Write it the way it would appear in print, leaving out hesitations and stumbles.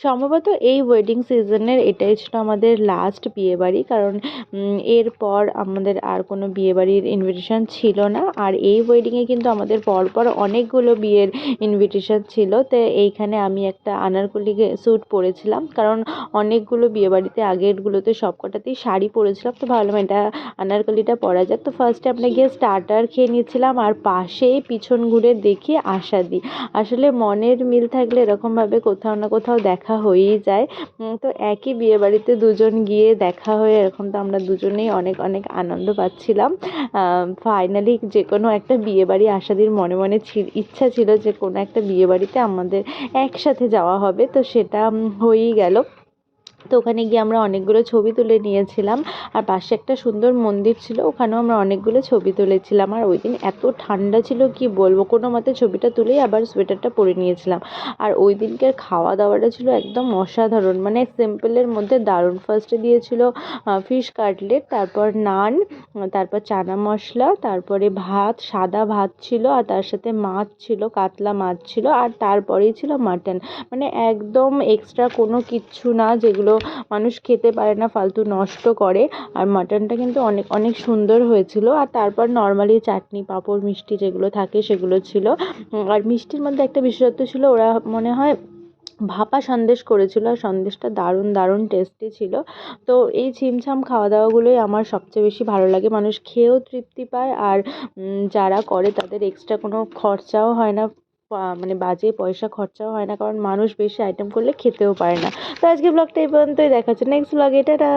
সম্ভবত এই ওয়েডিং সিজনের এটাই ছিল আমাদের লাস্ট বিয়েবাড়ি, কারণ এরপর আমাদের আর কোনো বিয়েবাড়ির ইনভিটেশন ছিল না। আর এই ওয়েডিংয়ে কিন্তু আমাদের পরপর অনেকগুলো বিয়ের ইনভিটেশন ছিল। তো এইখানে আমি একটা আনারকলি স্যুট পরেছিলাম, কারণ অনেকগুলো বিয়েবাড়িতে আগেরগুলোতে সবকটাতেই শাড়ি পরেছিলাম, তো ভাবলাম এটা আনারকলিটা পরা যাক। তো ফার্স্টে আমরা গিয়ে স্টার্টার খেয়ে নিয়েছিলাম, আর পাশেই পিছন ঘুরে দেখি আশা দিই। আসলে মনের মিল থাকলে এরকমভাবে কোথাও না কোথাও দেখা হয়েই যায়। তো একই বিয়েবাড়িতে দুজন গিয়ে দেখা হয়ে এখন তো আমরা দুজনেই অনেক অনেক আনন্দ পাচ্ছিলাম। ফাইনালি যে কোনো একটা বিয়েবাড়ি আশাদির মনে মনে ইচ্ছা ছিল যে কোনো একটা বিয়েবাড়িতে আমাদের একসাথে যাওয়া হবে, তো সেটা হয়েই গেল। তো ওখানে গিয়ে আমরা অনেকগুলো ছবি তুলে নিয়েছিলাম, আর পাশে একটা সুন্দর মন্দির ছিল, ওখানেও আমরা অনেকগুলো ছবি তুলেছিলাম। আর ওই দিন এত ঠান্ডা ছিল কি বলবো, কোনো মতে ছবিটা তুলেই আবার সোয়েটারটা পরে নিয়েছিলাম। আর ওই দিনকার খাওয়া দাওয়াটা ছিল একদম অসাধারণ, মানে সিম্পলের মধ্যে দারুণ। ফার্স্টে দিয়েছিল ফিশ কাটলেট, তারপর নান, তারপর চানা মশলা, তারপরে ভাত, সাদা ভাত ছিল, আর তার সাথে মাছ ছিল, কাতলা মাছ ছিল, আর তারপরেই ছিল মাটন। মানে একদম এক্সট্রা কোনো কিচ্ছু না, যেগুলো মানুষ খেতে পারে না, ফালতু নষ্ট করে। আর মাটনটা কিন্তু অনেক অনেক সুন্দর হয়েছিল। আর তারপর নর্মালি চাটনি, পাঁপড়, মিষ্টি যেগুলো থাকে সেগুলো ছিল। আর মিষ্টির মধ্যে একটা বিশেষত্ব ছিল, ওরা মনে হয় ভাপা সন্দেশ করেছিল, আর সন্দেশটা দারুণ দারুণ টেস্টি ছিল। তো এই ছিমছাম খাওয়া দাওয়াগুলোই আমার সবচেয়ে বেশি ভালো লাগে, মানুষ খেয়েও তৃপ্তি পায়, আর যারা করে তাদের এক্সট্রা কোনো খরচাও হয় না, মানে বাজে পয়সা খরচাও হয় না, কারণ মানুষ বেশি আইটেম করলে খেতেও পারে না। তো আজকে ব্লগটা এই পর্যন্তই, দেখা হচ্ছে নেক্সট ব্লগে, টাটা।